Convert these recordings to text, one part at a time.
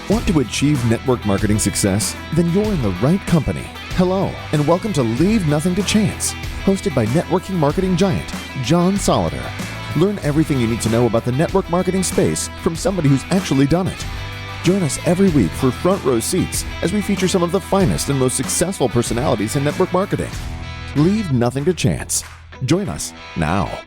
Want to achieve network marketing success? Then you're in the right company. Hello, and welcome to Leave Nothing to Chance, hosted by networking marketing giant John Solleder. Learn everything you need to know about the network marketing space from somebody who's actually done it. Join us every week for front row seats as we feature some of the finest and most successful personalities in network marketing. Leave nothing to chance. Join us now.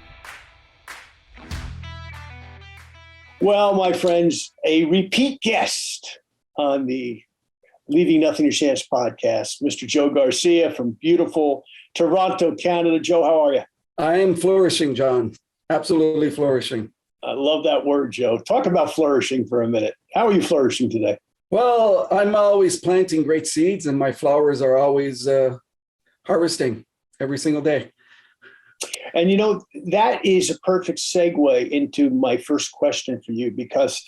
Well, my friends, a repeat guest on the Leaving Nothing to Chance podcast, Mr. Joe Garcia from beautiful Toronto, Canada. Joe, how are you? I am flourishing, John. Absolutely flourishing. I love that word, Joe. Talk about flourishing for a minute. How are you flourishing today? Well, I'm always planting great seeds, and my flowers are always harvesting every single day. And, you know, that is a perfect segue into my first question for you, because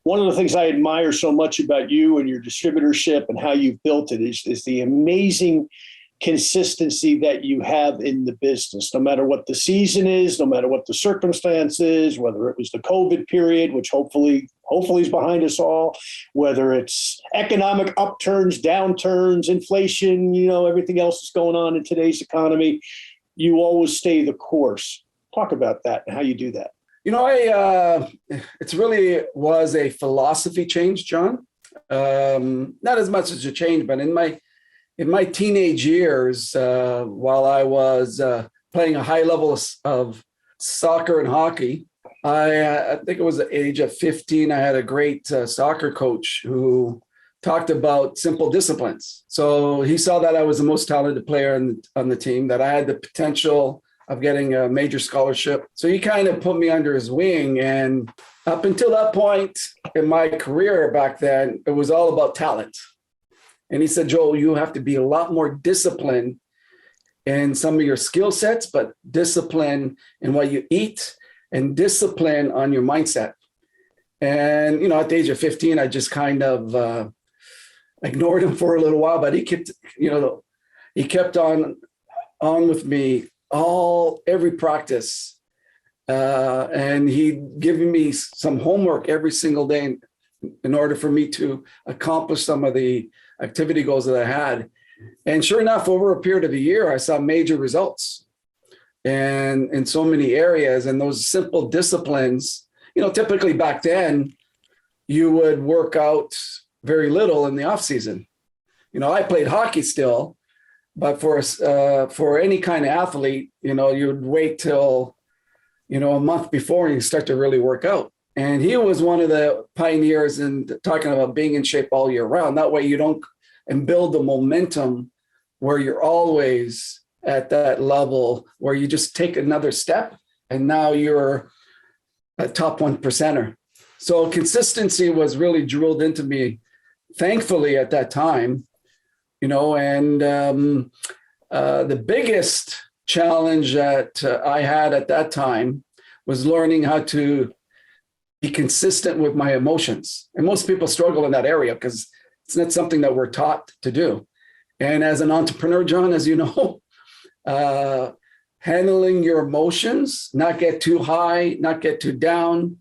one of the things I admire so much about you and your distributorship and how you've built it is the amazing consistency that you have in the business, no matter what the season is, no matter what the circumstance is, whether it was the COVID period, which hopefully is behind us all, whether it's economic upturns, downturns, inflation, you know, everything else that's going on in today's economy. You always stay the course. Talk about that and how you do that. You know, it's really was a philosophy change, John. Not as much as a change, but in my teenage years, while I was playing a high level of soccer and hockey, I think it was the age of 15, I had a great soccer coach who talked about simple disciplines. So he saw that I was the most talented player on the team, that I had the potential of getting a major scholarship. So he kind of put me under his wing. And up until that point in my career back then, it was all about talent. And he said, Joe, you have to be a lot more disciplined in some of your skill sets, but discipline in what you eat and discipline on your mindset. And, you know, at the age of 15, I just kind of ignored him for a little while, but he kept on with me every practice. And he'd given me some homework every single day in order for me to accomplish some of the activity goals that I had. And sure enough, over a period of a year, I saw major results and in so many areas. And those simple disciplines, you know, typically back then, you would work out very little in the off season. You know, I played hockey still, but for any kind of athlete, you know, you'd wait till, you know, a month before and you start to really work out. And he was one of the pioneers in talking about being in shape all year round. That way you don't, and build the momentum where you're always at that level where you just take another step and now you're a top 1%er. So consistency was really drilled into me, thankfully, at that time, you know, and the biggest challenge that I had at that time was learning how to be consistent with my emotions. And most people struggle in that area because it's not something that we're taught to do. And as an entrepreneur, John, as you know, handling your emotions, not get too high, not get too down,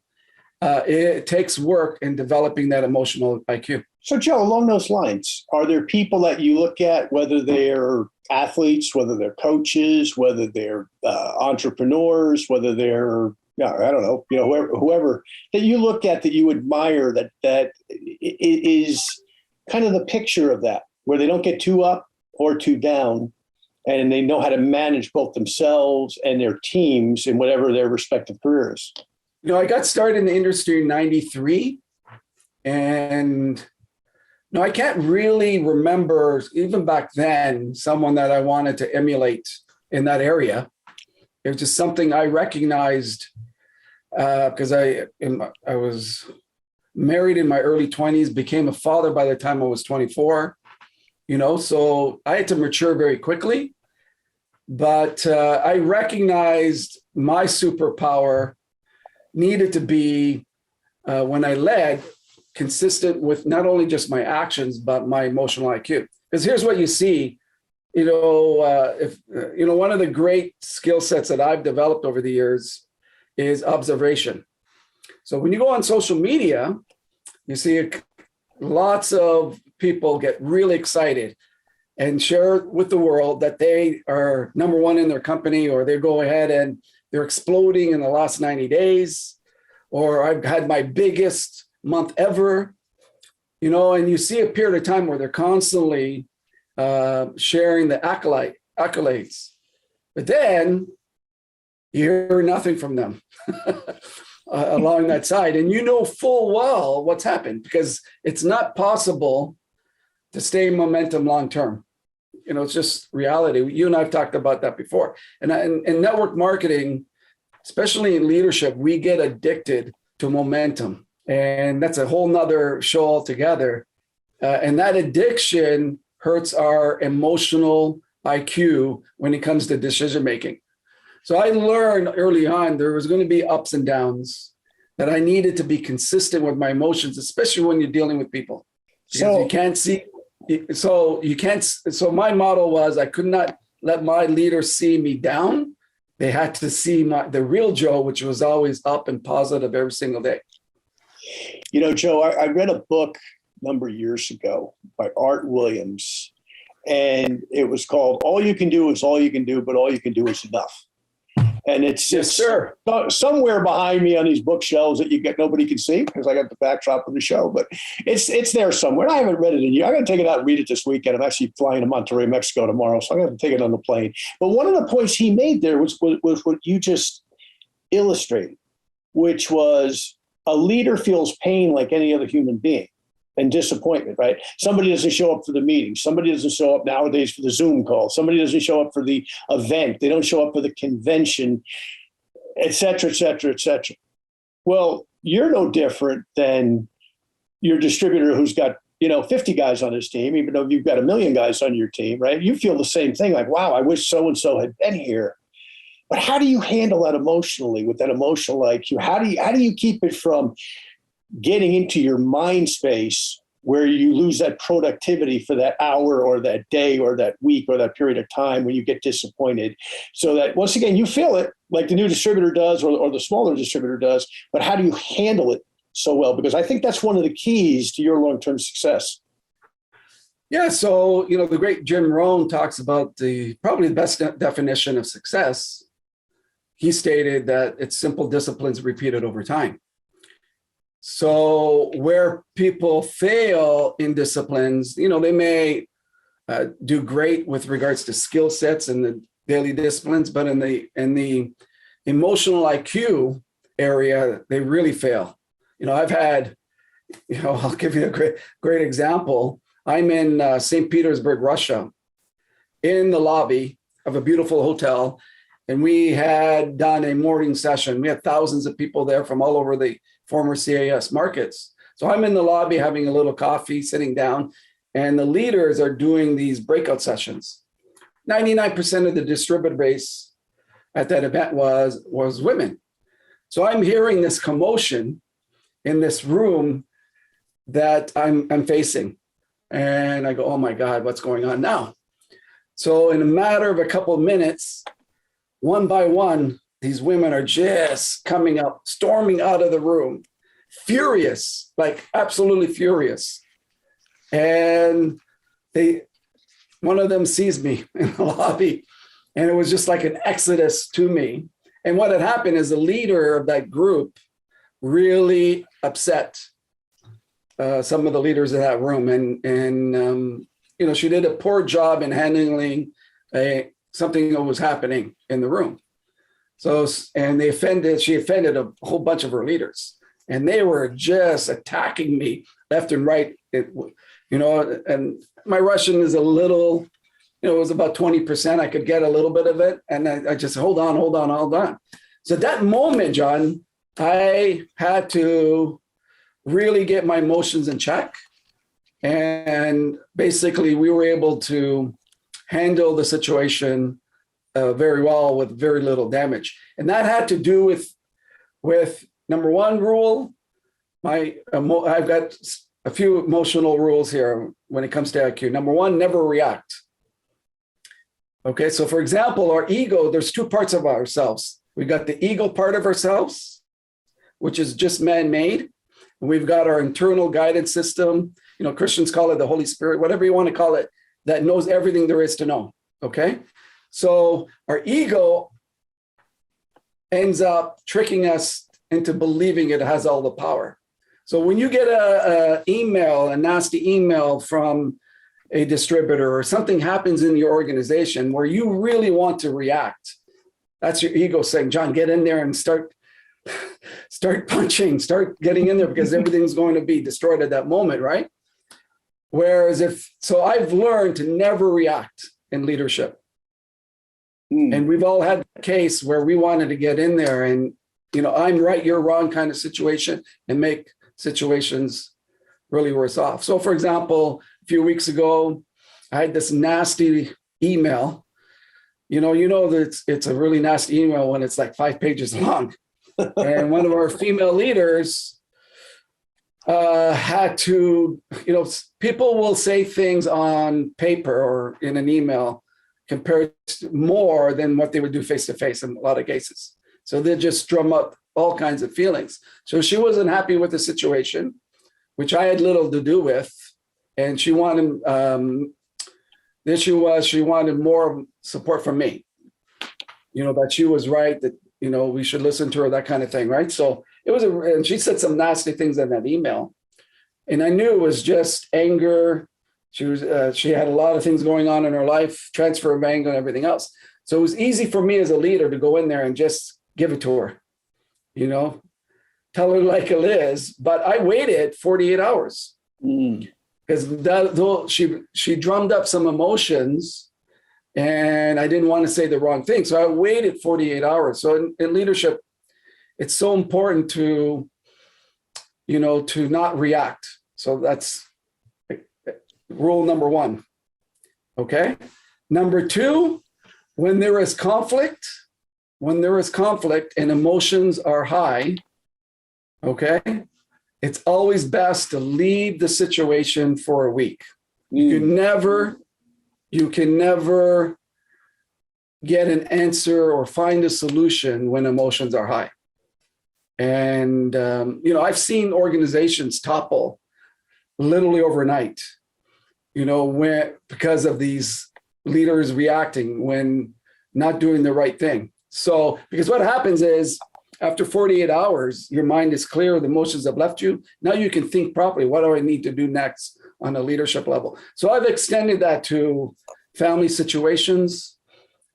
it takes work in developing that emotional IQ. So, Joe, along those lines, are there people that you look at, whether they're athletes, whether they're coaches, whether they're entrepreneurs, whether they're, I don't know, you know, whoever that you look at that you admire that is kind of the picture of that, where they don't get too up or too down, and they know how to manage both themselves and their teams in whatever their respective careers? You know, I got started in the industry in 93, and no, I can't really remember, even back then, someone that I wanted to emulate in that area. It was just something I recognized because I was married in my early 20s, became a father by the time I was 24, you know, so I had to mature very quickly. But I recognized my superpower needed to be, when I led, consistent with not only just my actions, but my emotional IQ. Because here's what you see, you know, one of the great skill sets that I've developed over the years is observation. So when you go on social media, you see lots of people get really excited and share with the world that they are number one in their company, or they go ahead and they're exploding in the last 90 days, or I've had my biggest month ever, and you see a period of time where they're constantly sharing the accolades, but then you hear nothing from them along that side. And you know full well what's happened, because it's not possible to stay in momentum long-term. It's just reality. You and I have talked about that before. And in network marketing, especially in leadership, we get addicted to momentum. And that's a whole nother show altogether. And that addiction hurts our emotional IQ when it comes to decision-making. So I learned early on there was going to be ups and downs, that I needed to be consistent with my emotions, especially when you're dealing with people. Because you can't see. So my model was I could not let my leaders see me down. They had to see the real Joe, which was always up and positive every single day. Joe, I read a book a number of years ago by Art Williams, and it was called All You Can Do Is All You Can Do, but All You Can Do Is Enough. And it's somewhere behind me on these bookshelves that nobody can see, because I got the backdrop of the show, but it's there somewhere. I haven't read it in years. I'm going to take it out and read it this weekend. I'm actually flying to Monterrey, Mexico tomorrow, so I'm going to take it on the plane. But one of the points he made there was what you just illustrated, which was a leader feels pain like any other human being. And disappointment, right? Somebody doesn't show up for the meeting. Somebody doesn't show up nowadays for the Zoom call. Somebody doesn't show up for the event. They don't show up for the convention, et cetera, et cetera, et cetera. Well, you're no different than your distributor who's got, 50 guys on his team, even though you've got 1 million guys on your team, right? You feel the same thing, like, wow, I wish so-and-so had been here. But how do you handle that emotionally with that emotional IQ? How do you keep it from getting into your mind space where you lose that productivity for that hour or that day or that week or that period of time when you get disappointed, so that once again, you feel it like the new distributor does or the smaller distributor does, but how do you handle it so well? Because I think that's one of the keys to your long-term success. Yeah. So, the great Jim Rohn talks about probably the best definition of success. He stated that it's simple disciplines repeated over time. So where people fail in disciplines, they may do great with regards to skill sets and the daily disciplines, but in the emotional IQ area, they really fail. I've had, I'll give you a great example. I'm in St. Petersburg, Russia, in the lobby of a beautiful hotel. And we had done a morning session. We had thousands of people there from all over the former CAS markets. So I'm in the lobby having a little coffee, sitting down, and the leaders are doing these breakout sessions. 99% of the distributor base at that event was women. So I'm hearing this commotion in this room that I'm facing. And I go, oh my God, what's going on now? So in a matter of a couple of minutes, one by one, these women are just coming up, storming out of the room, furious, like absolutely furious. And one of them sees me in the lobby, and it was just like an exodus to me. And what had happened is the leader of that group really upset some of the leaders in that room. And she did a poor job in handling something that was happening in the room. So, and she offended a whole bunch of her leaders, and they were just attacking me left and right. And my Russian is a little, it was about 20%. I could get a little bit of it. And I just, hold on. So that moment, John, I had to really get my emotions in check. And basically we were able to handle the situation very well with very little damage. And that had to do with number one rule. I've got a few emotional rules here when it comes to IQ. Number one, never react. Okay, so for example, our ego, there's two parts of ourselves. We got the ego part of ourselves, which is just man-made. We've got our internal guidance system. Christians call it the Holy Spirit, whatever you want to call it, that knows everything there is to know. Okay. So our ego ends up tricking us into believing it has all the power. So when you get a nasty email from a distributor, or something happens in your organization where you really want to react, that's your ego saying, John, get in there and start punching, start getting in there, because everything's going to be destroyed at that moment, right? Whereas I've learned to never react in leadership. And we've all had a case where we wanted to get in there and, I'm right, you're wrong kind of situation, and make situations really worse off. So for example, a few weeks ago, I had this nasty email. That it's a really nasty email when it's like 5 pages long. And one of our female leaders had to, people will say things on paper or in an email compared to more than what they would do face to face in a lot of cases. So they just drum up all kinds of feelings. So she wasn't happy with the situation, which I had little to do with. And she wanted, the issue was she wanted more support from me, that she was right, that, we should listen to her, that kind of thing, right? So and she said some nasty things in that email. And I knew it was just anger. She had a lot of things going on in her life, transfer of anger and everything else. So it was easy for me as a leader to go in there and just give it to her, tell her like it is. But I waited 48 hours because she drummed up some emotions and I didn't want to say the wrong thing. So I waited 48 hours. So in leadership, it's so important to not react. So that's rule number 1. Okay. Number 2, when there is conflict and emotions are high, okay, it's always best to leave the situation for a week. You can never get an answer or find a solution when emotions are high. And, I've seen organizations topple literally overnight, because of these leaders reacting when not doing the right thing. So, because what happens is after 48 hours, your mind is clear, the emotions have left you. Now you can think properly. What do I need to do next on a leadership level? So I've extended that to family situations,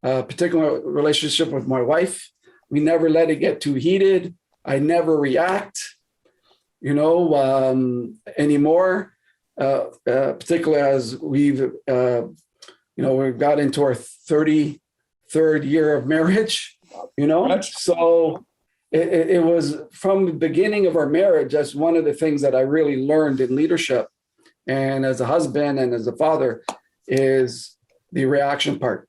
particular relationship with my wife. We never let it get too heated. I never react, anymore, particularly as we've got into our 33rd year of marriage, So it was from the beginning of our marriage, that's one of the things that I really learned in leadership and as a husband and as a father is the reaction part.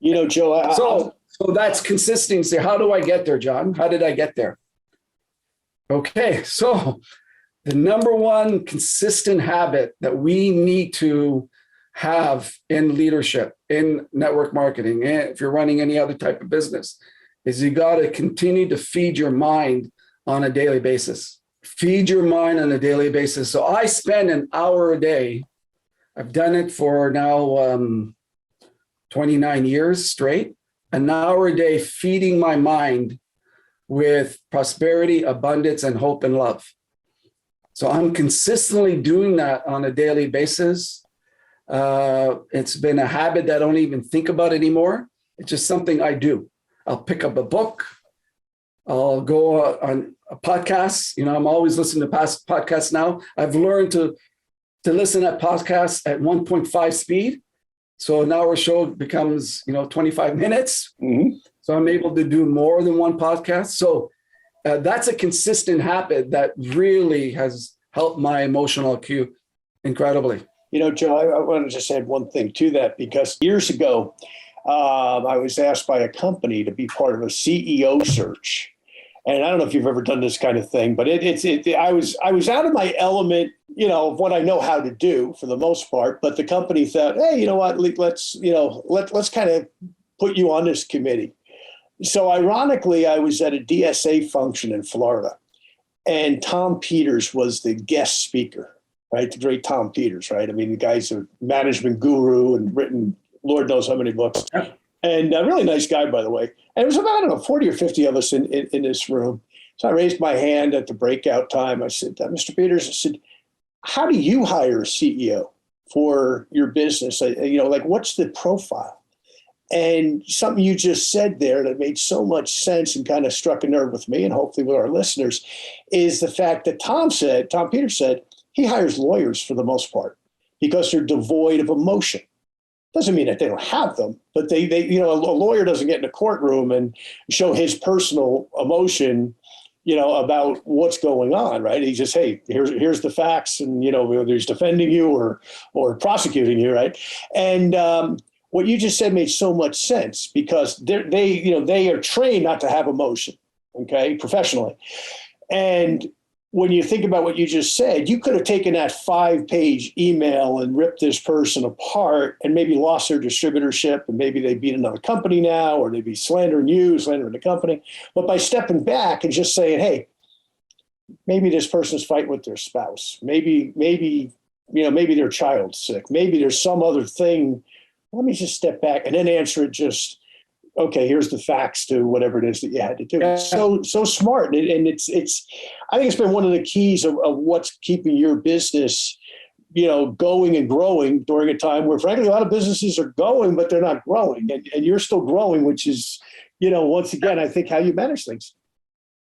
Joe, So that's consistency. How do I get there, John? How did I get there? Okay, so the number one consistent habit that we need to have in leadership, in network marketing, and if you're running any other type of business, is you got to continue to feed your mind on a daily basis. Feed your mind on a daily basis. So I spend an hour a day. I've done it for now 29 years straight. An hour a day feeding my mind with prosperity, abundance, and hope and love. So I'm consistently doing that on a daily basis. It's been a habit that I don't even think about anymore. It's just something I do. I'll pick up a book. I'll go on a podcast. I'm always listening to past podcasts now. I've learned to listen to podcasts at 1.5 speed. So now our show becomes, 25 minutes. Mm-hmm. So I'm able to do more than one podcast. So that's a consistent habit that really has helped my emotional IQ incredibly. Joe, I want to just add one thing to that, because years ago, I was asked by a company to be part of a CEO search. And I don't know if you've ever done this kind of thing, but I was out of my element, of what I know how to do for the most part. But the company thought, hey, you know what, let's kind of put you on this committee. So ironically, I was at a DSA function in Florida. And Tom Peters was the guest speaker, right? The great Tom Peters, right? I mean, the guy's a management guru and written Lord knows how many books. And a really nice guy, by the way. And it was about, I don't know, 40 or 50 of us in this room. So I raised my hand at the breakout time. I said, Mr. Peters, I said, how do you hire a CEO for your business? Like, what's the profile? And something you just said there that made so much sense and kind of struck a nerve with me and hopefully with our listeners is the fact that Tom Peters said, he hires lawyers for the most part because they're devoid of emotion. Doesn't mean that they don't have them, but they a lawyer doesn't get in a courtroom and show his personal emotion, about what's going on, right? He just, hey, here's the facts, and whether he's defending you or prosecuting you, right? And what you just said made so much sense because they are trained not to have emotion, okay, professionally. And when you think about what you just said, you could have taken that 5-page email and ripped this person apart and maybe lost their distributorship, and maybe they'd be in another company now, or they'd be slandering you, slandering the company. But by stepping back and just saying, hey, maybe this person's fighting with their spouse, maybe their child's sick, maybe there's some other thing. Let me just step back and then answer it just, okay, here's the facts to whatever it is that you had to do. Yeah. So smart. And it's, I think it's been one of the keys of what's keeping your business, going and growing during a time where frankly, a lot of businesses are going, but they're not growing, and you're still growing, which is, once again, I think how you manage things.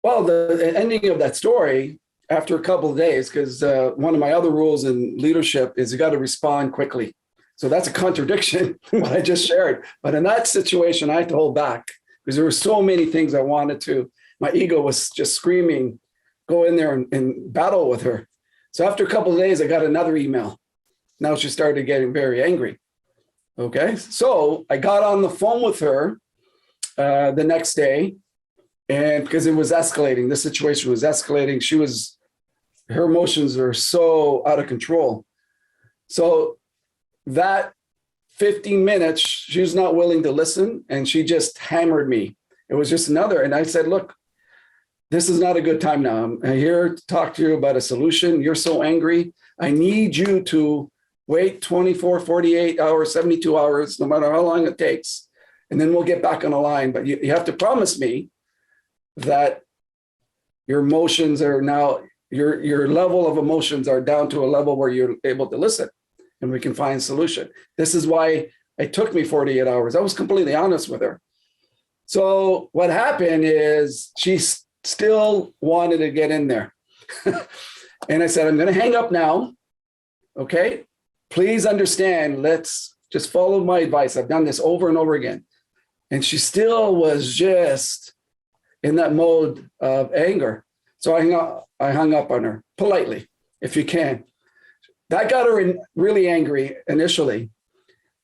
Well, the ending of that story after a couple of days, because one of my other rules in leadership is you got to respond quickly. So that's a contradiction, what I just shared. But in that situation, I had to hold back because there were so many things I wanted to. My ego was just screaming, go in there and battle with her. So after a couple of days, I got another email. Now she started getting very angry. Okay. So I got on the phone with her the next day, and because it was escalating, the situation was escalating. Her emotions are so out of control. So that 15 minutes, she was not willing to listen, and she just hammered me. It was just another. And I said, look, this is not a good time now. I'm here to talk to you about a solution. You're so angry. I need you to wait 24, 48 hours, 72 hours, no matter how long it takes. And then we'll get back on the line. But you have to promise me that your emotions are now, your level of emotions are down to a level where you're able to listen. And we can find a solution. This is why it took me 48 hours. I was completely honest with her. So what happened is she still wanted to get in there. And I said, I'm going to hang up now. Okay. Please understand. Let's just follow my advice. I've done this over and over again. And she still was just in that mode of anger. So I hung up on her politely, if you can. That got her really angry initially,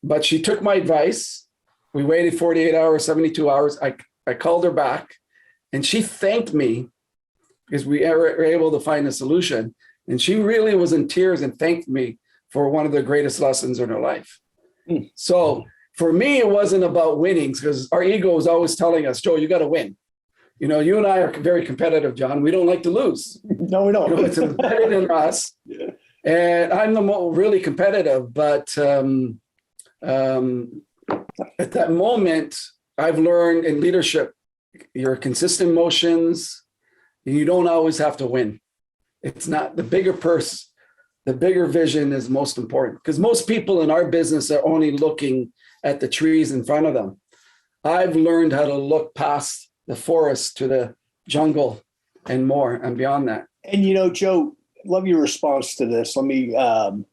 but she took my advice. We waited 48 hours, 72 hours. I called her back, and she thanked me because we were able to find a solution. And she really was in tears and thanked me for one of the greatest lessons in her life. So for me, it wasn't about winnings because our ego was always telling us, Joe, you got to win. You and I are very competitive, John. We don't like to lose. No, we don't. It's embedded in us. Yeah. And I'm really competitive, but at that moment, I've learned in leadership, your consistent motions, you don't always have to win. It's not the bigger purse, the bigger vision is most important because most people in our business are only looking at the trees in front of them. I've learned how to look past the forest to the jungle and more and beyond that. And Joe, love your response to this. Let me, and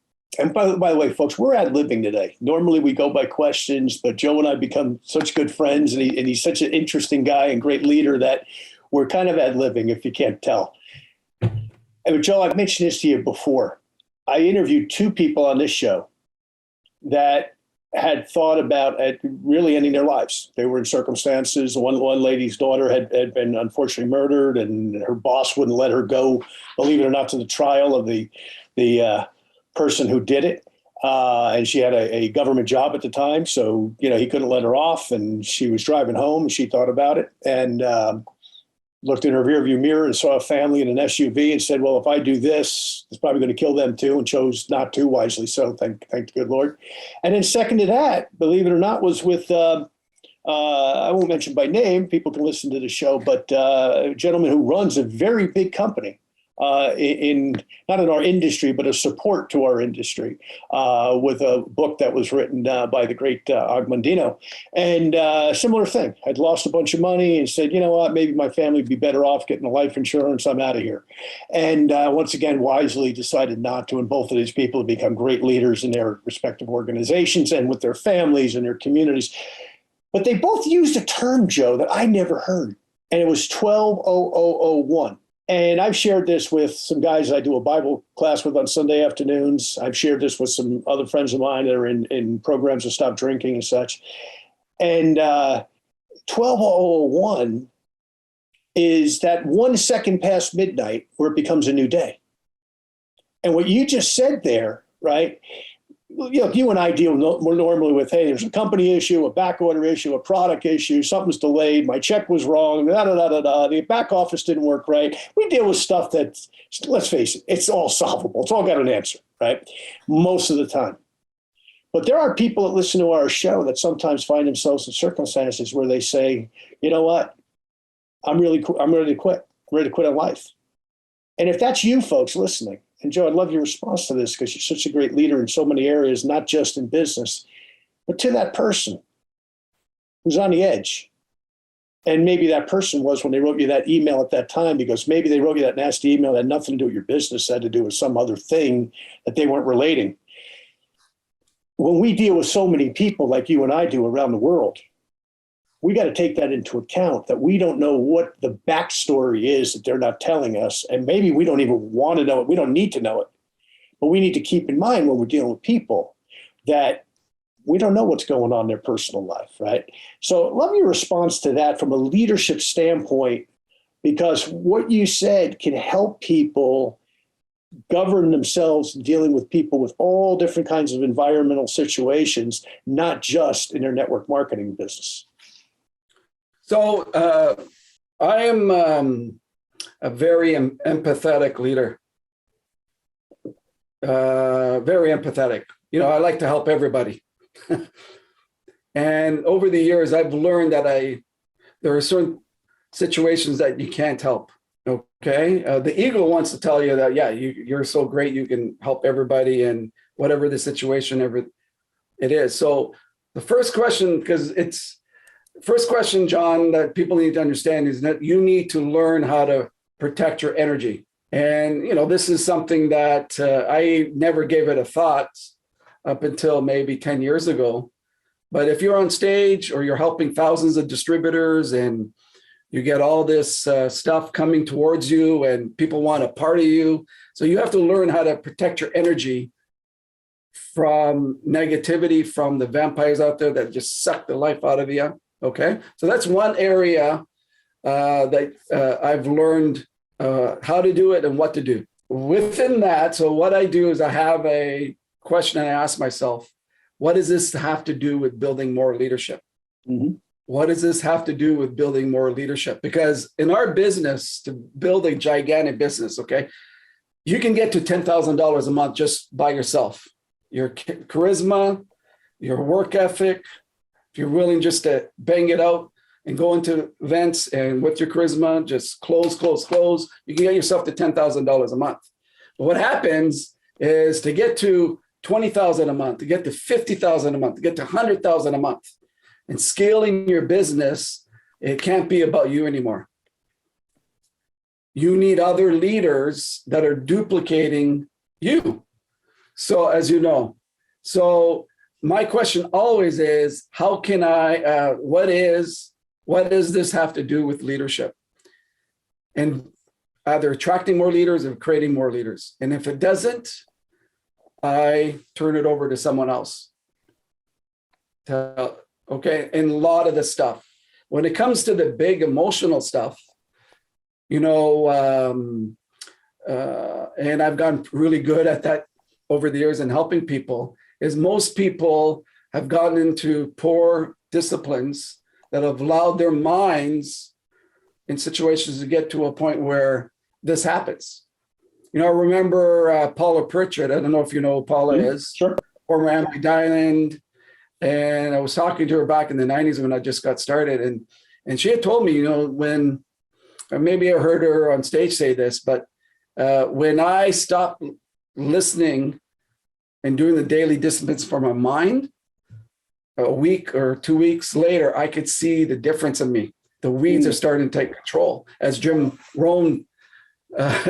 by the way, folks, we're ad-libbing today. Normally we go by questions, but Joe and I become such good friends, and he's such an interesting guy and great leader that we're kind of ad-libbing, if you can't tell. And Joe, I've mentioned this to you before. I interviewed 2 people on this show that had thought about really ending their lives. They were in circumstances. One lady's daughter had been unfortunately murdered, and her boss wouldn't let her go, believe it or not, to the trial of the person who did it. And she had a government job at the time, so he couldn't let her off. And she was driving home, and she thought about it. And looked in her rearview mirror and saw a family in an SUV and said, well, if I do this, it's probably going to kill them too, and chose not to, wisely so, thank the good Lord. And then second to that, believe it or not, was with, I won't mention by name, people can listen to the show, but a gentleman who runs a very big company in not in our industry, but a support to our industry, with a book that was written by the great Agmandino. And similar thing, I'd lost a bunch of money and said, you know what, maybe my family would be better off getting a life insurance. I'm out of here. And once again, wisely decided not to. And both of these people have become great leaders in their respective organizations and with their families and their communities. But they both used a term, Joe, that I never heard. And it was 120001. And I've shared this with some guys I do a Bible class with on Sunday afternoons. I've shared this with some other friends of mine that are in programs to stop drinking and such. And 1201 is that 1 second past midnight where it becomes a new day. And what you just said there, right? You know, you and I deal more normally with, hey, there's a company issue, a back order issue, a product issue, something's delayed, my check was wrong, the back office didn't work right. We deal with stuff that, let's face it, it's all solvable. It's all got an answer, right? Most of the time. But there are people that listen to our show that sometimes find themselves in circumstances where they say, you know what, I'm ready to quit. I'm ready to quit on life. And if that's you folks listening, and Joe, I'd love your response to this because you're such a great leader in so many areas, not just in business, but to that person who's on the edge. And maybe that person was when they wrote you that email at that time, because maybe they wrote you that nasty email that had nothing to do with your business, had to do with some other thing that they weren't relating. When we deal with so many people like you and I do around the world, we got to take that into account, that we don't know what the backstory is that they're not telling us. And maybe we don't even want to know it. We don't need to know it. But we need to keep in mind when we're dealing with people that we don't know what's going on in their personal life, right? So love your response to that from a leadership standpoint, because what you said can help people govern themselves dealing with people with all different kinds of environmental situations, not just in their network marketing business. So I am a very empathetic leader, very empathetic. You know, I like to help everybody. And over the years, I've learned that there are certain situations that you can't help, okay? The ego wants to tell you that, yeah, you're so great, you can help everybody and whatever the situation ever it is. So the first question, First question, John, that people need to understand is that you need to learn how to protect your energy. And, you know, this is something that I never gave it a thought up until maybe 10 years ago. But if you're on stage or you're helping thousands of distributors and you get all this stuff coming towards you and people want a part of you, so you have to learn how to protect your energy from negativity, from the vampires out there that just suck the life out of you. Okay, so that's one area that I've learned how to do it and what to do. Within that, so what I do is I have a question I ask myself: what does this have to do with building more leadership? Mm-hmm. What does this have to do with building more leadership? Because in our business, to build a gigantic business, okay, you can get to $10,000 a month just by yourself. Your charisma, your work ethic. If you're willing just to bang it out and go into events and with your charisma, just close, you can get yourself to $10,000 a month. But what happens is to get to $20,000 a month, to get to $50,000 a month, to get to $100,000 a month, and scaling your business, it can't be about you anymore. You need other leaders that are duplicating you. So as you know, my question always is, how can I, what does this have to do with leadership? And either attracting more leaders or creating more leaders. And if it doesn't, I turn it over to someone else. Okay, and a lot of the stuff. When it comes to the big emotional stuff, you know, and I've gotten really good at that over the years in helping people, is most people have gotten into poor disciplines that have allowed their minds in situations to get to a point where this happens. I remember Paula Pritchard. I don't know if you know who Paula is. Sure. Former Amity Diamond. And I was talking to her back in the 90s when I just got started. And she had told me, when, or maybe I heard her on stage say this, but when I stopped listening and doing the daily disciplines for my mind, a week or 2 weeks later, I could see the difference in me. The weeds are starting to take control, as Jim Rohn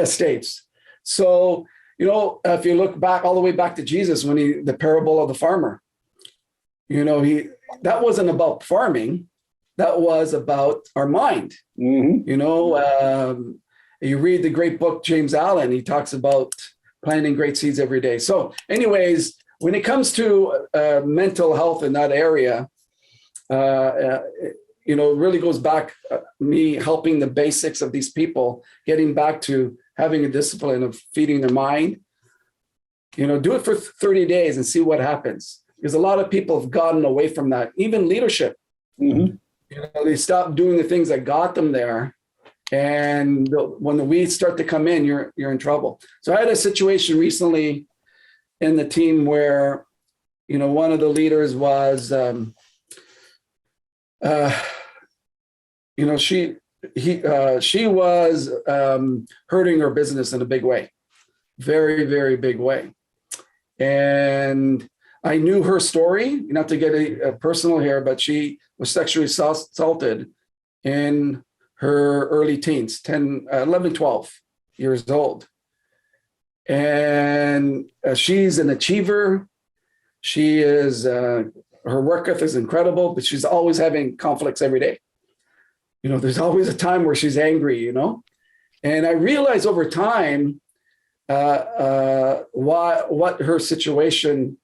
states. So, if you look back all the way back to Jesus, when the parable of the farmer, that wasn't about farming. That was about our mind. Mm-hmm. You read the great book, James Allen, he talks about planting great seeds every day. So anyways, when it comes to mental health in that area, it really goes back me helping the basics of these people, getting back to having a discipline of feeding their mind. Do it for 30 days and see what happens. Because a lot of people have gotten away from that, even leadership. Mm-hmm. They stop doing the things that got them there. And when the weeds start to come in, you're in trouble. So I had a situation recently in the team where, one of the leaders was, she was hurting her business in a big way, very, very big way. And I knew her story, not to get a personal here, but she was sexually assaulted in her early teens, 11, 12 years old. And she's an achiever. She is, her work ethic is incredible, but she's always having conflicts every day. There's always a time where she's angry, And I realized over time what her situation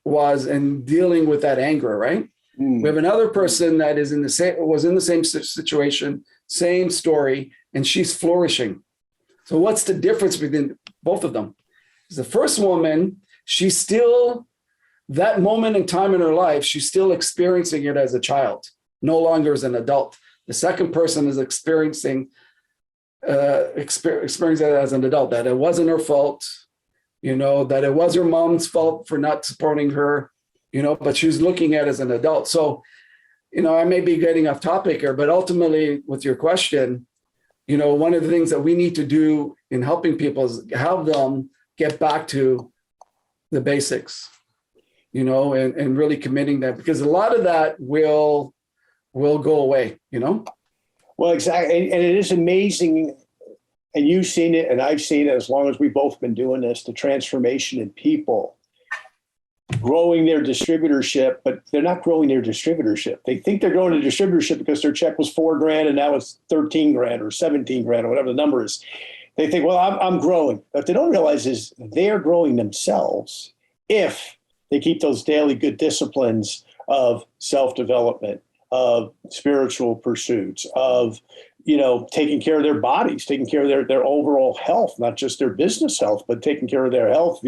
was in dealing with that anger, right? We have another person that was in the same situation, same story, and she's flourishing. So what's the difference between both of them? The first woman, she's still, that moment in time in her life, she's still experiencing it as a child, no longer as an adult. The second person is experiencing it as an adult, that it wasn't her fault, that it was her mom's fault for not supporting her, but she was looking at it as an adult. So, I may be getting off topic here, but ultimately with your question, one of the things that we need to do in helping people is have them get back to the basics, and really committing that, because a lot of that will go away, Well, exactly. And it is amazing. And you've seen it, and I've seen it as long as we've both been doing this, the transformation in people growing their distributorship, but they're not growing their distributorship. They think they're growing their distributorship because their check was $4,000 and now it's 13 grand or 17 grand or whatever the number is. They think, well, I'm growing. What they don't realize is they're growing themselves if they keep those daily good disciplines of self-development, of spiritual pursuits, of taking care of their bodies, taking care of their overall health, not just their business health, but taking care of their health,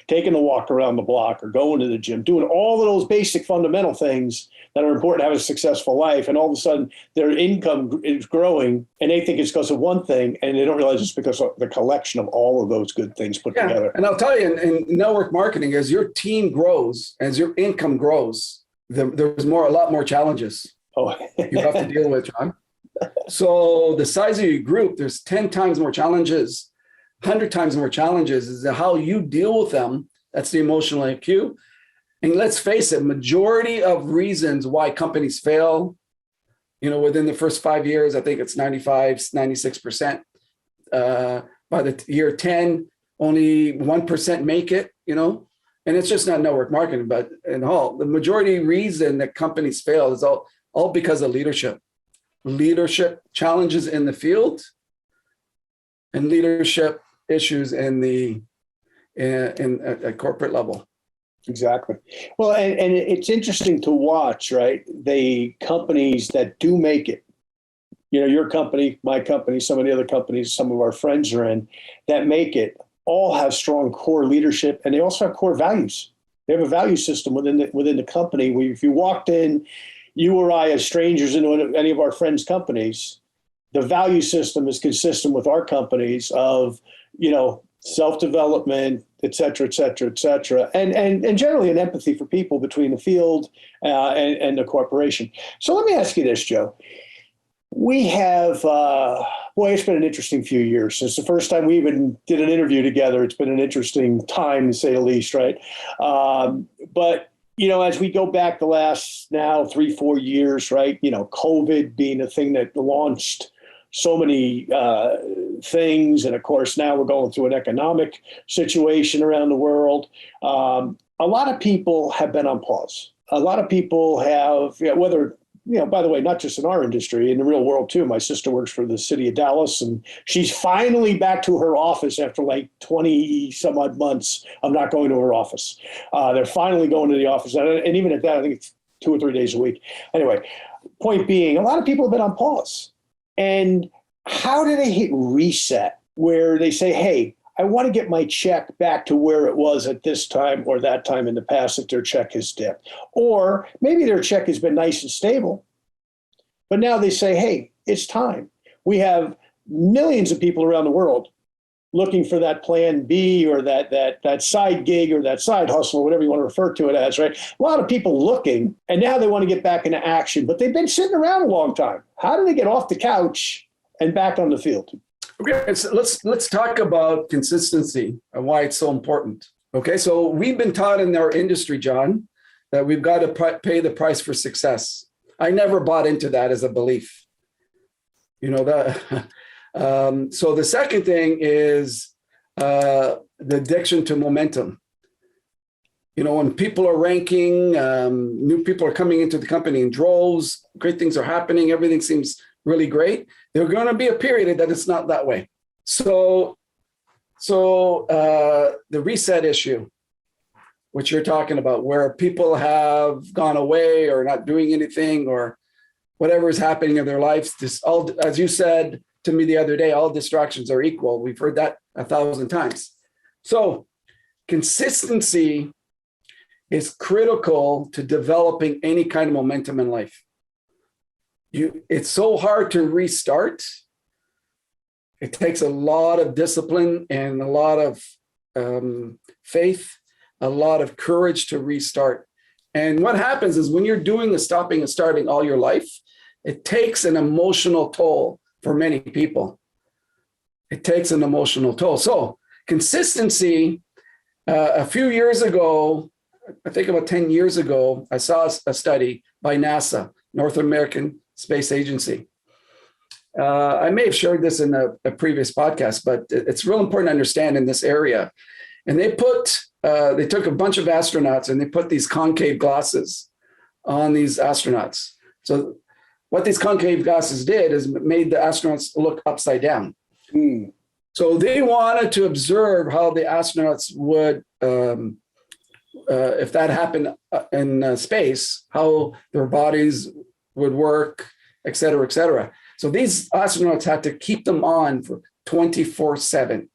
taking a walk around the block or going to the gym, doing all of those basic fundamental things that are important to have a successful life. And all of a sudden their income is growing and they think it's because of one thing and they don't realize it's because of the collection of all of those good things put together. And I'll tell you, in network marketing, as your team grows, as your income grows, there's a lot more challenges you have to deal with, John. So the size of your group, there's 10 times more challenges, 100 times more challenges. Is how you deal with them. That's the emotional IQ. And let's face it, majority of reasons why companies fail, within the first 5 years, I think it's 96%. By the year 10, only 1% make it, and it's just not network marketing, but in all, the majority reason that companies fail is all because of leadership challenges in the field and leadership issues in at corporate level. Exactly. Well, and it's interesting to watch, right? The companies that do make it, your company, my company, some of the other companies, some of our friends are in, that make it, all have strong core leadership, and they also have core values. They have a value system within the company. If you walked in, you or I as strangers into any of our friends' companies, the value system is consistent with our companies of, self-development, et cetera, et cetera, et cetera, and generally an empathy for people between the field and the corporation. So let me ask you this, Joe. We have, it's been an interesting few years. Since the first time we even did an interview together, it's been an interesting time, to say the least, right? But as we go back the last now 3-4 years, right? COVID being a thing that launched so many things. And of course, now we're going through an economic situation around the world. A lot of people have been on pause. A lot of people have, whether, by the way, not just in our industry, in the real world too. My sister works for the city of Dallas, and she's finally back to her office after like 20 some odd months of not going to her office. They're finally going to the office. And even at that, I think it's 2 or 3 days a week. Anyway, point being, a lot of people have been on pause. And how do they hit reset where they say, hey, I want to get my check back to where it was at this time or that time in the past if their check has dipped? Or maybe their check has been nice and stable, but now they say, hey, it's time. We have millions of people around the world looking for that plan B or that side gig or that side hustle or whatever you want to refer to it as, right? A lot of people looking, and now they want to get back into action, but they've been sitting around a long time. How do they get off the couch and back on the field? Okay, so let's talk about consistency and why it's so important. Okay, so we've been taught in our industry, John, that we've got to pay the price for success. I never bought into that as a belief. So the second thing is the addiction to momentum. When people are ranking, new people are coming into the company in droves, great things are happening, everything seems really great. There's going to be a period that it's not that way. So the reset issue, which you're talking about, where people have gone away or not doing anything or whatever is happening in their lives, this all, as you said to me the other day, all distractions are equal. We've heard that 1,000 times. So consistency is critical to developing any kind of momentum in life. It's so hard to restart. It takes a lot of discipline and a lot of faith, a lot of courage to restart. And what happens is when you're doing the stopping and starting all your life, it takes an emotional toll for many people. It takes an emotional toll. So consistency, a few years ago, I think about 10 years ago, I saw a study by NASA, North American Space Agency. I may have shared this in a previous podcast, but it's real important to understand in this area. And they took a bunch of astronauts and they put these concave glasses on these astronauts. So what these concave glasses did is made the astronauts look upside down. So they wanted to observe how the astronauts would, if that happened in space, how their bodies would work, et cetera, et cetera. So these astronauts had to keep them on for 24/7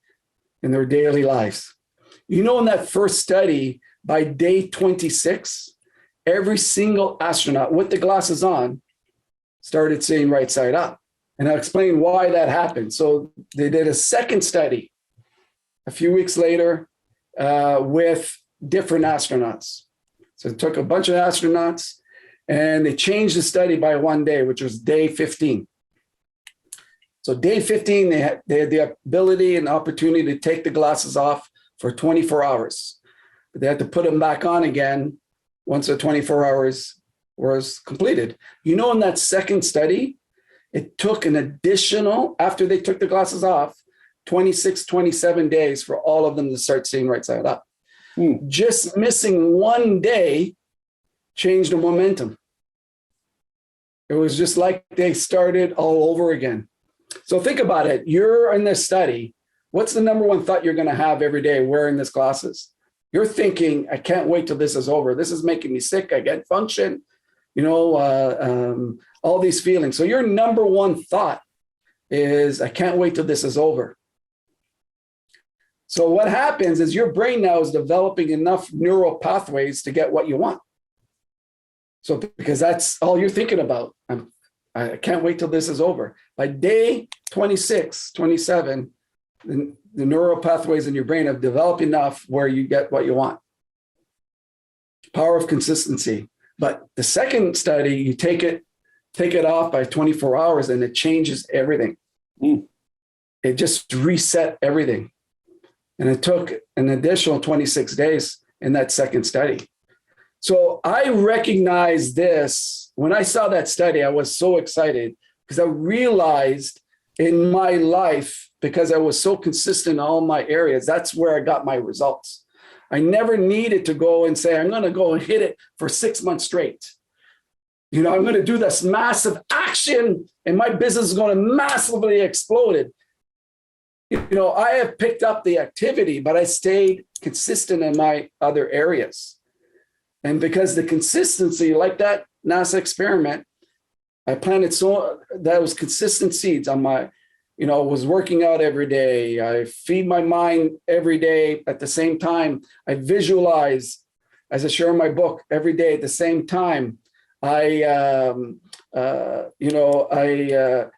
in their daily lives. In that first study, by day 26, every single astronaut with the glasses on started seeing right side up. And I'll explain why that happened. So they did a second study a few weeks later with different astronauts. So it took a bunch of astronauts and they changed the study by one day, which was day 15. So day 15, they had the ability and opportunity to take the glasses off for 24 hours. But they had to put them back on again once the 24 hours was completed. In that second study, it took an additional, after they took the glasses off, 26, 27 days for all of them to start seeing right side up. Just missing one day changed the momentum. It was just like they started all over again. So think about it. You're in this study. What's the number one thought you're going to have every day wearing these glasses? You're thinking, I can't wait till this is over. This is making me sick. I can't function. All these feelings. So your number one thought is, I can't wait till this is over. So what happens is your brain now is developing enough neural pathways to get what you want. So because that's all you're thinking about. I can't wait till this is over. By day 26, 27, the neural pathways in your brain have developed enough where you get what you want. Power of consistency. But the second study, you take it off by 24 hours and it changes everything. It just reset everything. And it took an additional 26 days in that second study. So I recognized this. When I saw that study, I was so excited because I realized in my life, because I was so consistent in all my areas, that's where I got my results. I never needed to go and say, I'm going to go and hit it for 6 months straight. I'm going to do this massive action and my business is going to massively explode. I have picked up the activity, but I stayed consistent in my other areas. And because the consistency, like that NASA experiment, I planted those consistent seeds on my, was working out every day. I feed my mind every day at the same time. I visualize, as I share in my book, every day at the same time. I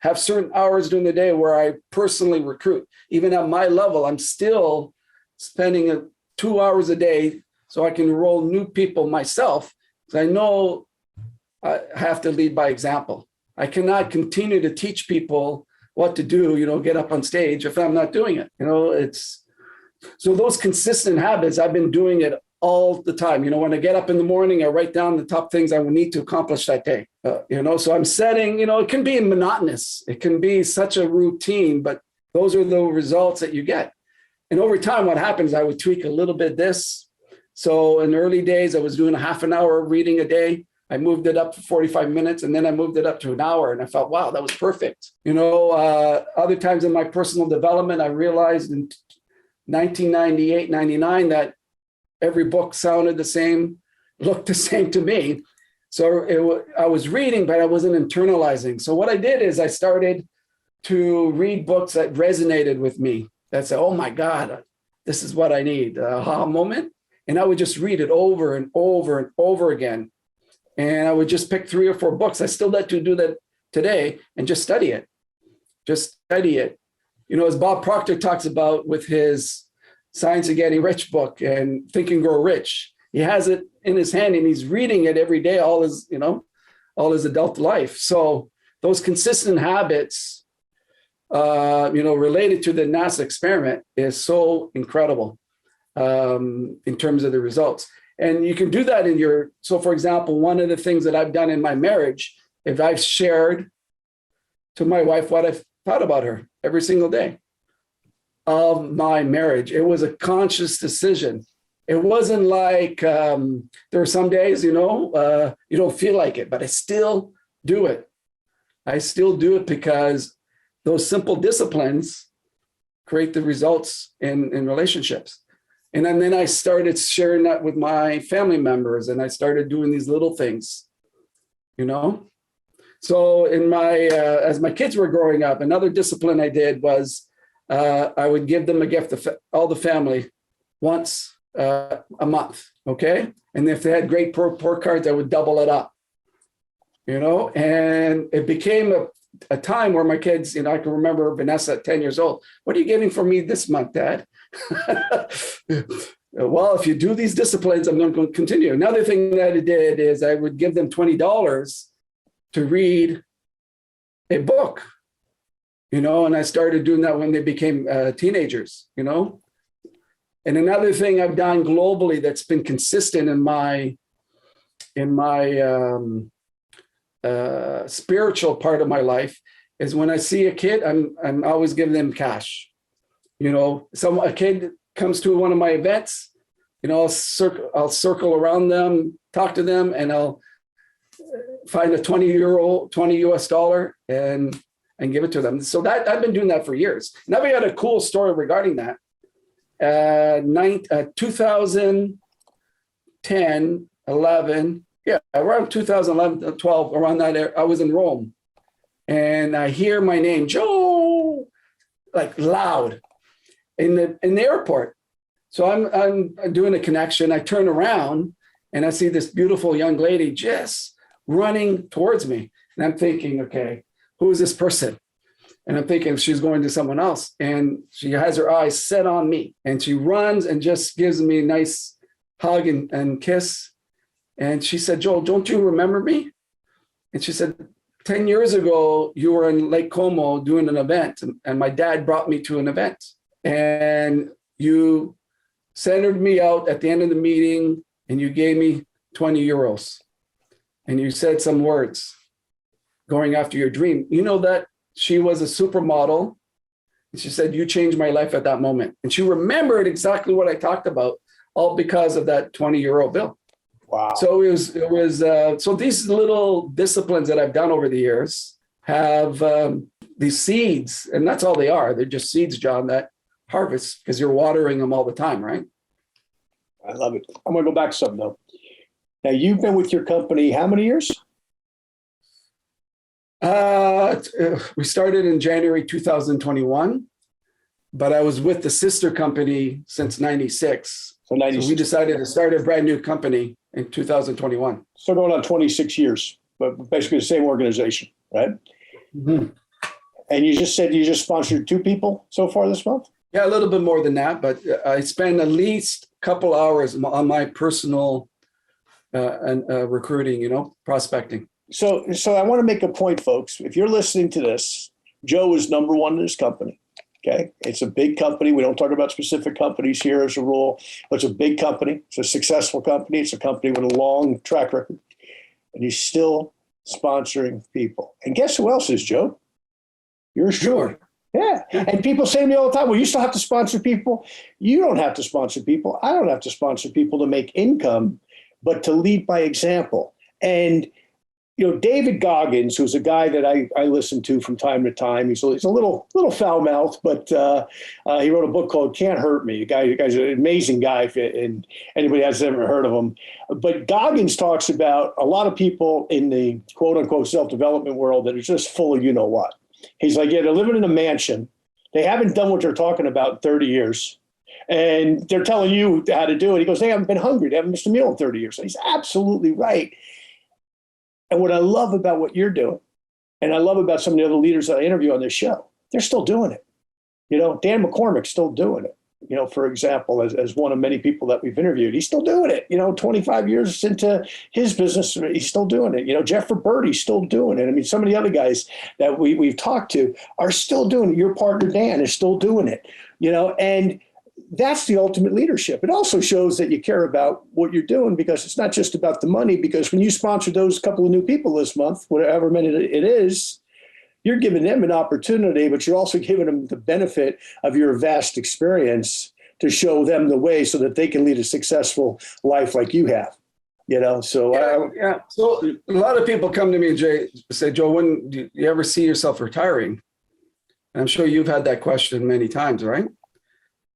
have certain hours during the day where I personally recruit. Even at my level, I'm still spending 2 hours a day so I can enroll new people myself, because I know I have to lead by example. I cannot continue to teach people what to do, get up on stage if I'm not doing it. So those consistent habits, I've been doing it all the time. When I get up in the morning, I write down the top things I will need to accomplish that day. So I'm setting, it can be monotonous. It can be such a routine, but those are the results that you get. And over time, what happens, I would tweak a little bit this. So in the early days, I was doing a half an hour of reading a day. I moved it up to 45 minutes and then I moved it up to an hour and I felt, wow, that was perfect. Other times in my personal development, I realized in 1998, 99, that every book sounded the same, looked the same to me. So I was reading, but I wasn't internalizing. So what I did is I started to read books that resonated with me. That said, oh my God, this is what I need, a aha moment. And I would just read it over and over and over again. And I would just pick 3 or 4 books. I still like to do that today and just study it. Just study it. As Bob Proctor talks about with his Science of Getting Rich book and Think and Grow Rich, he has it in his hand and he's reading it every day, all his adult life. So those consistent habits, related to the NASA experiment is so incredible in terms of the results. And you can do that so for example, one of the things that I've done in my marriage, if I've shared to my wife what I've thought about her every single day of my marriage, it was a conscious decision. It wasn't like there are some days, you don't feel like it, but I still do it. I still do it because those simple disciplines create the results in relationships. And then I started sharing that with my family members and I started doing these little things, So as my kids were growing up, another discipline I did was I would give them a gift to all the family once a month, okay? And if they had great report cards, I would double it up, And it became a time where my kids, I can remember Vanessa at 10 years old. What are you getting for me this month, Dad? Well, if you do these disciplines, I'm going to continue. Another thing that I did is I would give them $20 to read a book, and I started doing that when they became teenagers, And another thing I've done globally that's been consistent in my spiritual part of my life is when I see a kid, I'm always giving them cash. A kid comes to one of my events, I'll circle around them, talk to them, and I'll find a $20 US and give it to them. So that I've been doing that for years. Now we got a cool story regarding that. 2010, 11, around 2011, 12, around that era, I was in Rome, and I hear my name, Joe, like loud. In the airport. So I'm doing a connection. I turn around and I see this beautiful young lady just running towards me. And I'm thinking, okay, who is this person? And I'm thinking she's going to someone else. And she has her eyes set on me. And she runs and just gives me a nice hug and kiss. And she said, Joel, don't you remember me? And she said, 10 years ago, you were in Lake Como doing an event. And my dad brought me to an event. And you centered me out at the end of the meeting and you gave me 20 euros. And you said some words going after your dream. You know that she was a supermodel. And she said, you changed my life at that moment. And she remembered exactly what I talked about, all because of that 20 euro bill. Wow. So so these little disciplines that I've done over the years have these seeds, and that's all they are. They're just seeds, John, that harvest because you're watering them all the time, right? I love it. I'm going to go back to something though. Now you've been with your company how many years? We started in January 2021, but I was with the sister company since 96. So we decided to start a brand new company in 2021. So going on 26 years, but basically the same organization, right? Mm-hmm. And you just said you just sponsored 2 people so far this month? Yeah, a little bit more than that, but I spend at least a couple hours on my personal recruiting, prospecting. So I want to make a point, folks. If you're listening to this, Joe is number 1 in his company. Okay. It's a big company. We don't talk about specific companies here as a rule, but it's a big company. It's a successful company. It's a company with a long track record. And he's still sponsoring people. And guess who else is, Joe? Yours truly. Yeah. And people say to me all the time, well, you still have to sponsor people. You don't have to sponsor people. I don't have to sponsor people to make income, but to lead by example. And David Goggins, who's a guy that I listen to from time to time. He's a little foul-mouthed, but he wrote a book called Can't Hurt Me. The guy's an amazing guy, and anybody has ever heard of him. But Goggins talks about a lot of people in the quote-unquote self-development world that are just full of you-know-what. He's like, yeah, they're living in a mansion. They haven't done what they're talking about in 30 years. And they're telling you how to do it. He goes, they haven't been hungry. They haven't missed a meal in 30 years. So he's absolutely right. And what I love about what you're doing, and I love about some of the other leaders that I interview on this show, they're still doing it. Dan McCormick's still doing it. For example, as one of many people that we've interviewed, he's still doing it. 25 years into his business, he's still doing it. Jeff Roberti's still doing it. I mean, some of the other guys that we've talked to are still doing it. Your partner, Dan, is still doing it, and that's the ultimate leadership. It also shows that you care about what you're doing because it's not just about the money, because when you sponsor those couple of new people this month, whatever many it is, you're giving them an opportunity, but you're also giving them the benefit of your vast experience to show them the way so that they can lead a successful life like you have. So So a lot of people come to me and say, Joe, when do you ever see yourself retiring? And I'm sure you've had that question many times, right?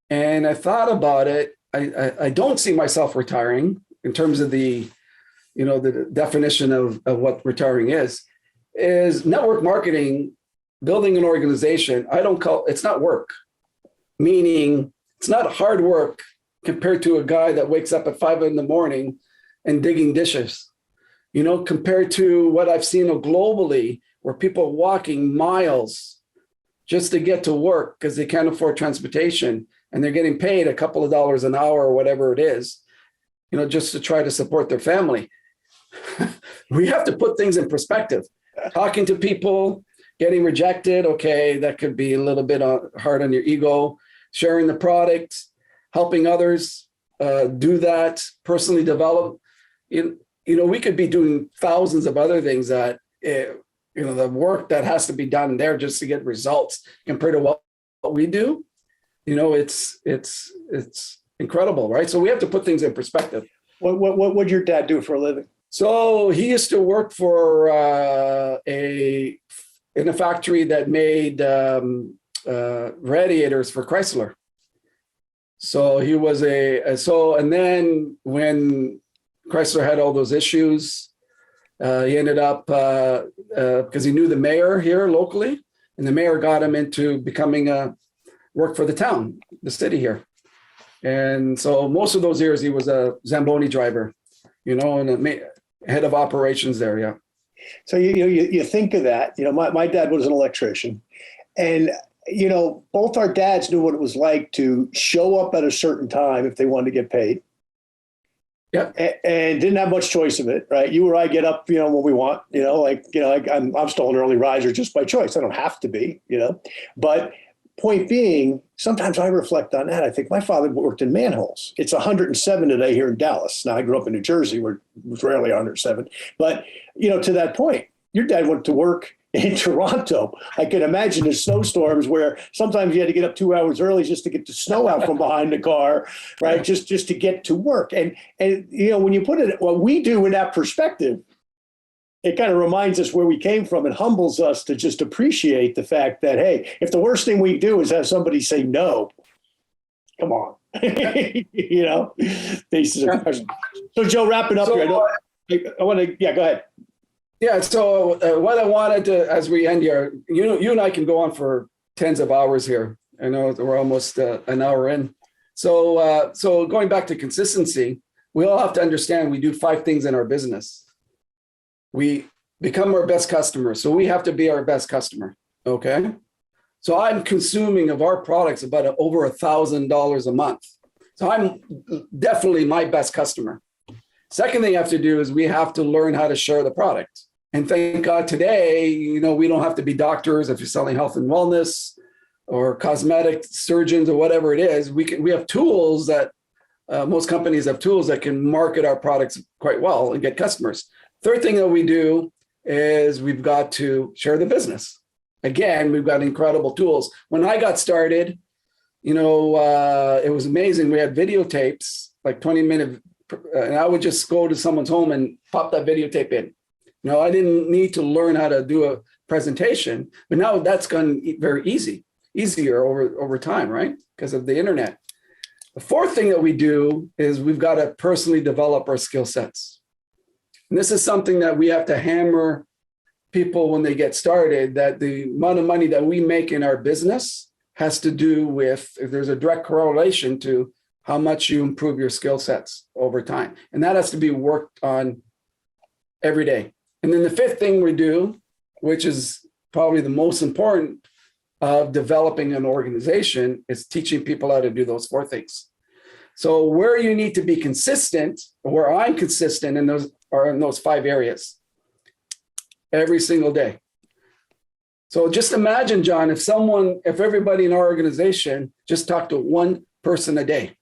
And I thought about it. I don't see myself retiring in terms of the definition of what retiring is network marketing, building an organization. It's not work, meaning it's not hard work compared to a guy that wakes up at 5 a.m. and digging dishes, compared to what I've seen globally where people are walking miles just to get to work because they can't afford transportation. And they're getting paid a couple of dollars an hour or whatever it is, just to try to support their family. We have to put things in perspective. Talking to people, getting rejected, okay, that could be a little bit hard on your ego. Sharing the product, helping others do that, personally develop. We could be doing thousands of other things that, the work that has to be done there just to get results compared to what we do. It's incredible, right? So we have to put things in perspective. What would your dad do for a living? So he used to work for in a factory that made radiators for Chrysler. So he was and then when Chrysler had all those issues, he ended up because he knew the mayor here locally, and the mayor got him into becoming work for the town, the city here. And so most of those years he was a Zamboni driver, and a head of operations there. Yeah. So you think of that. My dad was an electrician, and both our dads knew what it was like to show up at a certain time if they wanted to get paid. Yeah. And didn't have much choice of it, right? You or I get up, when we want, I'm still an early riser just by choice. I don't have to be, but point being, sometimes I reflect on that. I think my father worked in manholes. It's 107 today here in Dallas. Now I grew up in New Jersey where it was rarely 107, but to that point, your dad went to work in Toronto. I can imagine the snowstorms where sometimes you had to get up 2 hours early just to get the snow out from behind the car, right? Just to get to work. And when you put it, what we do in that perspective, it kind of reminds us where we came from and humbles us to just appreciate the fact that, hey, if the worst thing we do is have somebody say no, come on, basis of question. So Joe, wrapping up here, I want to, go ahead. Yeah. So what I wanted to, as we end here, you and I can go on for tens of hours here. I know we're almost an hour in. So going back to consistency, we all have to understand we do 5 things in our business. We become our best customer. So we have to be our best customer. Okay. So I'm consuming of our products about over $1,000 a month. So I'm definitely my best customer. Second thing you have to do is we have to learn how to share the product. And thank God today, we don't have to be doctors if you're selling health and wellness or cosmetic surgeons or whatever it is. We have tools that most companies have tools that can market our products quite well and get customers. Third thing that we do is we've got to share the business. Again, we've got incredible tools. When I got started, it was amazing. We had videotapes, like 20-minute, and I would just go to someone's home and pop that videotape in. I didn't need to learn how to do a presentation, but now that's gone very easier over time, right? Because of the internet. The fourth thing that we do is we've got to personally develop our skill sets. And this is something that we have to hammer people when they get started, that the amount of money that we make in our business has to do with, if there's a direct correlation to how much you improve your skill sets over time. And that has to be worked on every day. And then the fifth thing we do, which is probably the most important of developing an organization, is teaching people how to do those 4 things. So where you need to be consistent, where I'm consistent in those 5 areas every single day. So just imagine, John, if everybody in our organization just talked to one person a day,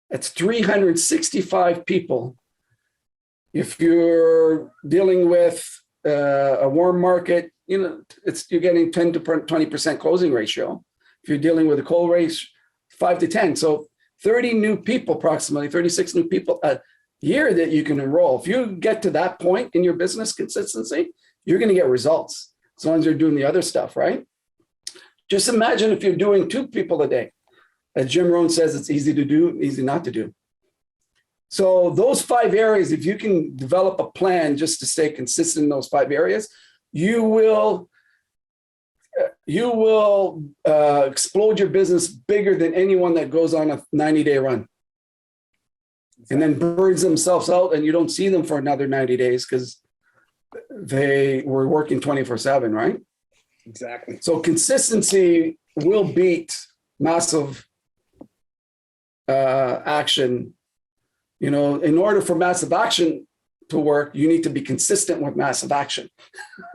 that's 365 people. If you're dealing with a warm market, you're getting 10 to 20% closing ratio. If you're dealing with a cold ratio, 5 to 10. So 30 new people, approximately 36 new people a year that you can enroll. If you get to that point in your business consistency, you're going to get results as long as you're doing the other stuff, right? Just imagine if you're doing 2 people a day. As Jim Rohn says, it's easy to do, easy not to do. So those 5 areas, if you can develop a plan just to stay consistent in those 5 areas, you will explode your business bigger than anyone that goes on a 90-day run. And then burns themselves out and you don't see them for another 90 days because they were working 24/7, right? Exactly. So consistency will beat massive action. In order for massive action to work, you need to be consistent with massive action.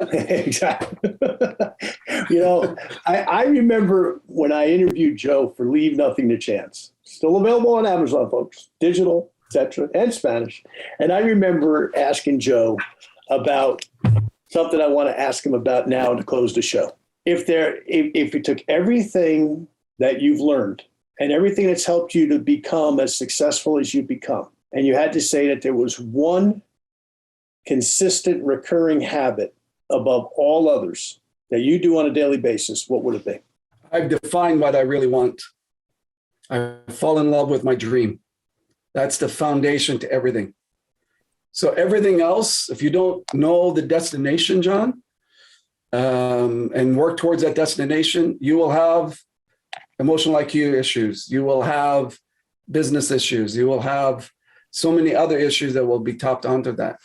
Exactly. I remember when I interviewed Joe for Leave Nothing to Chance. Still available on Amazon, folks, digital, etc., and Spanish. And I remember asking Joe about something I want to ask him about now to close the show. If you took everything that you've learned and everything that's helped you to become as successful as you've become, and you had to say that there was one consistent recurring habit above all others that you do on a daily basis, what would it be? I've defined what I really want. I fall in love with my dream. That's the foundation to everything. So everything else, if you don't know the destination, John, and work towards that destination, you will have emotional IQ issues. You will have business issues. You will have so many other issues that will be topped onto that.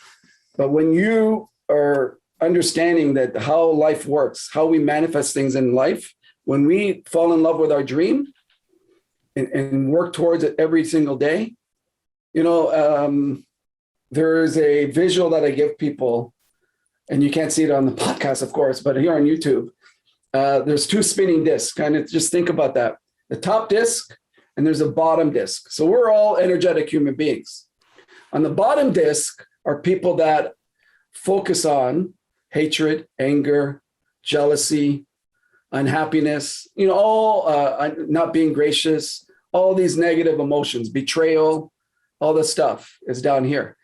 But when you are understanding that how life works, how we manifest things in life, when we fall in love with our dream and work towards it every single day, there's a visual that I give people, and you can't see it on the podcast, of course, but here on YouTube, there's 2 spinning discs. Kind of just think about that. The top disc, and there's a bottom disc. So we're all energetic human beings. On the bottom disc are people that focus on hatred, anger, jealousy, unhappiness, all not being gracious, all these negative emotions, betrayal, all this stuff is down here.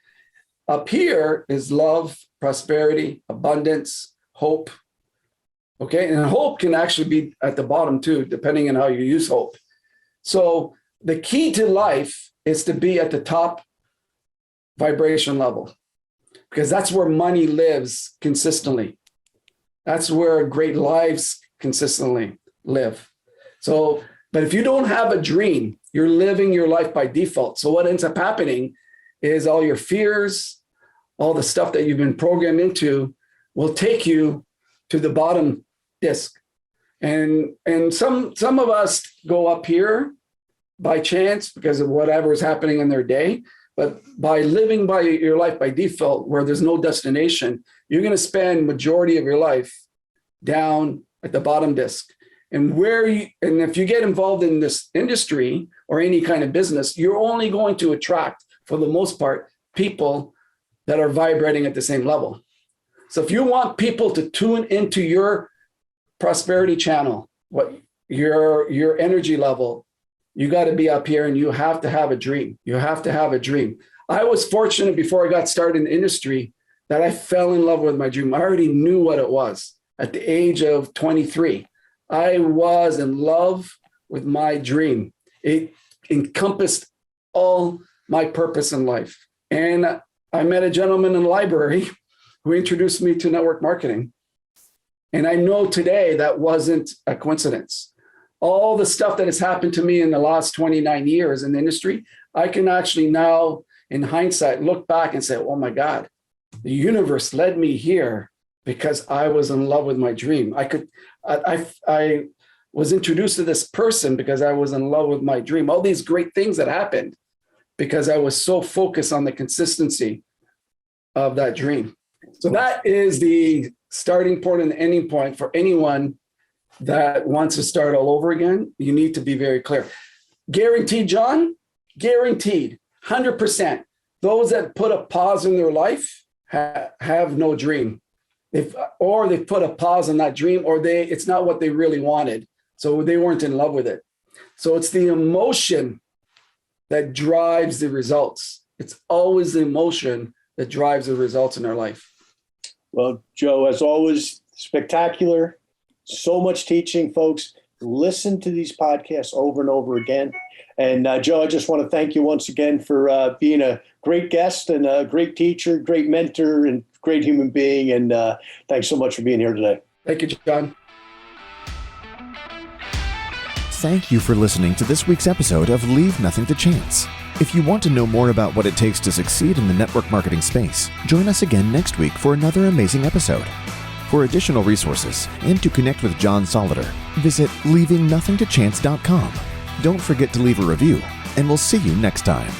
Up here is love, prosperity, abundance, hope. Okay, and hope can actually be at the bottom too, depending on how you use hope. So the key to life is to be at the top vibration level, because that's where money lives consistently. That's where great lives consistently live. So, but if you don't have a dream, you're living your life by default. So what ends up happening is all your fears, all the stuff that you've been programmed into will take you to the bottom disc. And some of us go up here by chance because of whatever is happening in their day. But by living by your life by default, where there's no destination, you're going to spend majority of your life down at the bottom disc. And if you get involved in this industry or any kind of business, you're only going to attract, for the most part, people that are vibrating at the same level. So if you want people to tune into your prosperity channel, what your energy level, you got to be up here, and you have to have a dream. You have to have a dream. I was fortunate before I got started in the industry that I fell in love with my dream. I already knew what it was at the age of 23. I was in love with my dream. It encompassed all my purpose in life. And I met a gentleman in the library who introduced me to network marketing. And I know today that wasn't a coincidence. All the stuff that has happened to me in the last 29 years in the industry, I can actually now, in hindsight, look back and say, oh my God, the universe led me here because I was in love with my dream. I was introduced to this person because I was in love with my dream. All these great things that happened because I was so focused on the consistency of that dream. So that is the starting point and the ending point for anyone that wants to start all over again. You need to be very clear. Guaranteed, John, guaranteed, 100%. Those that put a pause in their life have no dream. They've put a pause on that dream, or it's not what they really wanted. So they weren't in love with it. So it's the emotion that drives the results. It's always the emotion that drives the results in our life. Well, Joe, as always, spectacular. So much teaching, folks. Listen to these podcasts over and over again. And Joe, I just want to thank you once again for being a great guest and a great teacher, great mentor, and great human being. And thanks so much for being here today. Thank you, John. Thank you for listening to this week's episode of Leave Nothing to Chance. If you want to know more about what it takes to succeed in the network marketing space, join us again next week for another amazing episode. For additional resources and to connect with John Solleder, visit leavingnothingtochance.com. Don't forget to leave a review, and we'll see you next time.